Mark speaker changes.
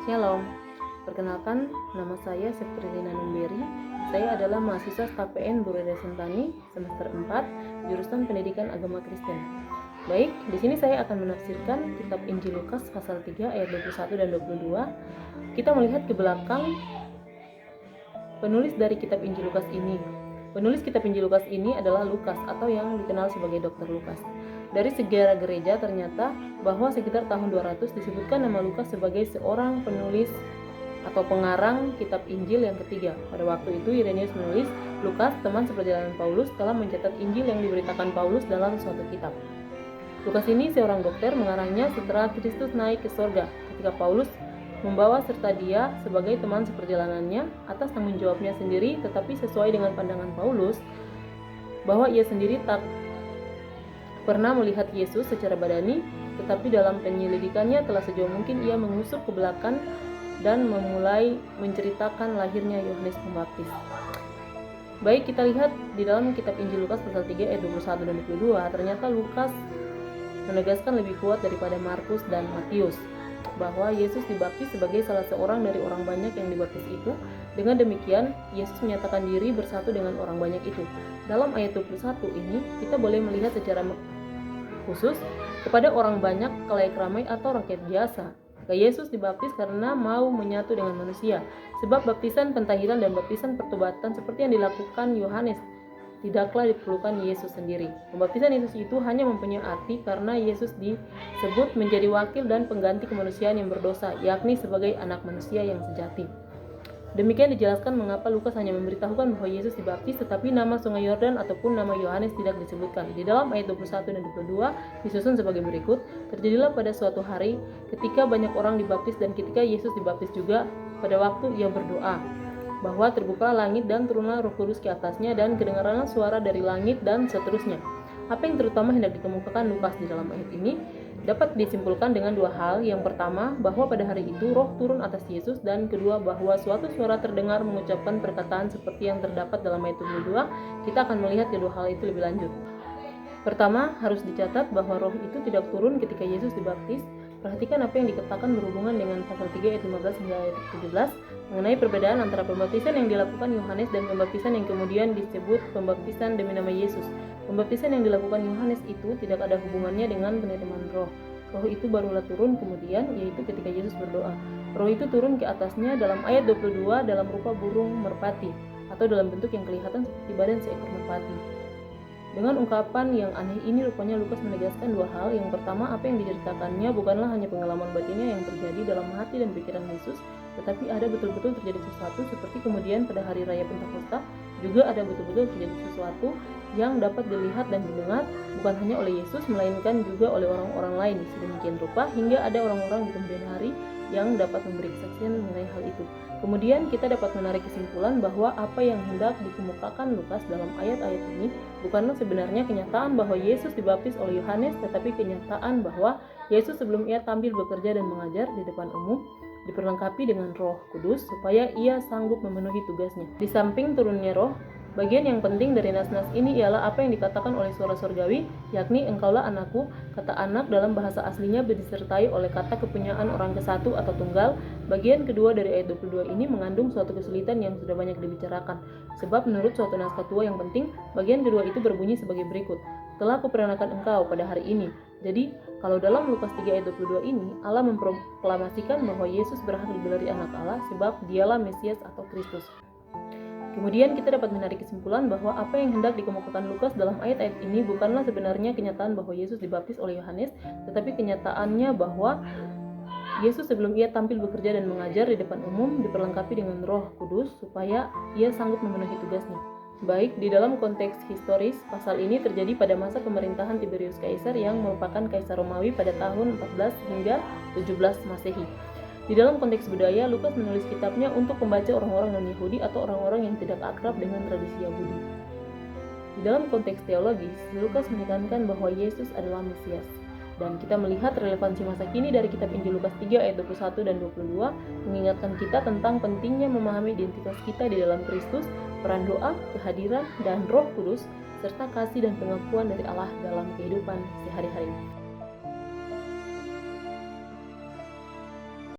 Speaker 1: Shalom, perkenalkan nama saya Septrilina Numberi. Saya adalah mahasiswa staf PN Bureda Sentani semester 4, jurusan Pendidikan Agama Kristen. Baik, di sini saya akan menafsirkan kitab Injil Lukas pasal 3 ayat 21 dan 22. Kita melihat ke belakang penulis dari kitab Injil Lukas ini. Penulis kitab Injil Lukas ini adalah Lukas atau yang dikenal sebagai Dr. Lukas. Dari sejarah gereja ternyata bahwa sekitar tahun 200 disebutkan nama Lukas sebagai seorang penulis atau pengarang kitab Injil yang ketiga. Pada waktu itu Irenaeus menulis, Lukas, teman seperjalanan Paulus, telah mencatat Injil yang diberitakan Paulus dalam suatu kitab. Lukas ini seorang dokter mengarangnya setelah Kristus naik ke sorga, ketika Paulus membawa serta dia sebagai teman seperjalanannya atas tanggung jawabnya sendiri, tetapi sesuai dengan pandangan Paulus bahwa ia sendiri tak pernah melihat Yesus secara badani, tetapi dalam penyelidikannya telah sejauh mungkin ia mengusuk ke belakang dan memulai menceritakan lahirnya Yohanes Pembaptis. Baik, kita lihat di dalam kitab Injil Lukas pasal 3 ayat 21 dan 22, ternyata Lukas menegaskan lebih kuat daripada Markus dan Matius bahwa Yesus dibaptis sebagai salah seorang dari orang banyak yang dibaptis itu. Dengan demikian, Yesus menyatakan diri bersatu dengan orang banyak itu. Dalam ayat 21 ini, kita boleh melihat secara khusus kepada orang banyak, khalayak ramai atau rakyat biasa. Maka Yesus dibaptis karena mau menyatu dengan manusia. Sebab baptisan pentahiran dan baptisan pertobatan seperti yang dilakukan Yohanes tidaklah diperlukan Yesus sendiri. Pembaptisan Yesus itu hanya mempunyai arti karena Yesus disebut menjadi wakil dan pengganti kemanusiaan yang berdosa, yakni sebagai anak manusia yang sejati. Demikian dijelaskan mengapa Lukas hanya memberitahukan bahwa Yesus dibaptis, tetapi nama sungai Yordan ataupun nama Yohanes tidak disebutkan. Di dalam ayat 21 dan 22 disusun sebagai berikut, terjadilah pada suatu hari ketika banyak orang dibaptis dan ketika Yesus dibaptis juga, pada waktu ia berdoa, bahwa terbukalah langit dan turunlah Roh Kudus ke atasnya dan kedengaranlah suara dari langit dan seterusnya. Apa yang terutama hendak dikemukakan Lukas di dalam ayat ini dapat disimpulkan dengan dua hal. Yang pertama, bahwa pada hari itu roh turun atas Yesus, dan kedua, bahwa suatu suara terdengar mengucapkan perkataan seperti yang terdapat dalam ayat 22. Kita akan melihat kedua hal itu lebih lanjut. Pertama, harus dicatat bahwa roh itu tidak turun ketika Yesus dibaptis. Perhatikan apa yang dikatakan berhubungan dengan pasal 3 ayat 15 hingga ayat 17 mengenai perbedaan antara pembaptisan yang dilakukan Yohanes dan pembaptisan yang kemudian disebut pembaptisan demi nama Yesus. Pembaptisan yang dilakukan Yohanes itu tidak ada hubungannya dengan penerimaan roh. Roh itu barulah turun kemudian, yaitu ketika Yesus berdoa. Roh itu turun ke atasnya dalam ayat 22 dalam rupa burung merpati atau dalam bentuk yang kelihatan seperti badan seekor merpati. Dengan ungkapan yang aneh ini, rupanya Lukas menegaskan dua hal. Yang pertama, apa yang diceritakannya bukanlah hanya pengalaman batinnya yang terjadi dalam hati dan pikiran Yesus, tetapi ada betul-betul terjadi sesuatu, seperti kemudian pada hari raya Pentakosta juga ada betul-betul terjadi sesuatu yang dapat dilihat dan didengar bukan hanya oleh Yesus, melainkan juga oleh orang-orang lain sedemikian rupa hingga ada orang-orang di kemudian hari yang dapat memberi kesaksian mengenai hal itu. Kemudian kita dapat menarik kesimpulan bahwa apa yang hendak dikemukakan Lukas dalam ayat-ayat ini bukanlah sebenarnya kenyataan bahwa Yesus dibaptis oleh Yohanes, tetapi kenyataan bahwa Yesus sebelum ia tampil bekerja dan mengajar di depan umum diperlengkapi dengan Roh Kudus supaya ia sanggup memenuhi tugasnya. Di samping turunnya roh, bagian yang penting dari nas-nas ini ialah apa yang dikatakan oleh suara surgawi, yakni engkaulah anakku. Kata anak dalam bahasa aslinya disertai oleh kata kepunyaan orang kesatu atau tunggal. Bagian kedua dari ayat 22 ini mengandung suatu kesulitan yang sudah banyak dibicarakan. Sebab menurut suatu naskah tua yang penting, bagian kedua itu berbunyi sebagai berikut. Telah kuperanakan engkau pada hari ini. Jadi, kalau dalam Lukas 3 ayat 22 ini, Allah memproklamasikan bahwa Yesus berhak digelari anak Allah sebab dialah Mesias atau Kristus. Kemudian kita dapat menarik kesimpulan bahwa apa yang hendak dikemukakan Lukas dalam ayat-ayat ini bukanlah sebenarnya kenyataan bahwa Yesus dibaptis oleh Yohanes, tetapi kenyataannya bahwa Yesus sebelum ia tampil bekerja dan mengajar di depan umum diperlengkapi dengan Roh Kudus supaya ia sanggup memenuhi tugasnya. Baik, di dalam konteks historis, pasal ini terjadi pada masa pemerintahan Tiberius Kaisar yang merupakan kaisar Romawi pada tahun 14 hingga 17 Masehi. Di dalam konteks budaya, Lukas menulis kitabnya untuk membaca orang-orang non-Yahudi atau orang-orang yang tidak akrab dengan tradisi Yahudi. Di dalam konteks teologis, Lukas menekankan bahwa Yesus adalah Mesias. Dan kita melihat relevansi masa kini dari kitab Injil Lukas 3 ayat 21 dan 22 mengingatkan kita tentang pentingnya memahami identitas kita di dalam Kristus, peran doa, kehadiran, dan Roh Kudus, serta kasih dan pengakuan dari Allah dalam kehidupan sehari-hari.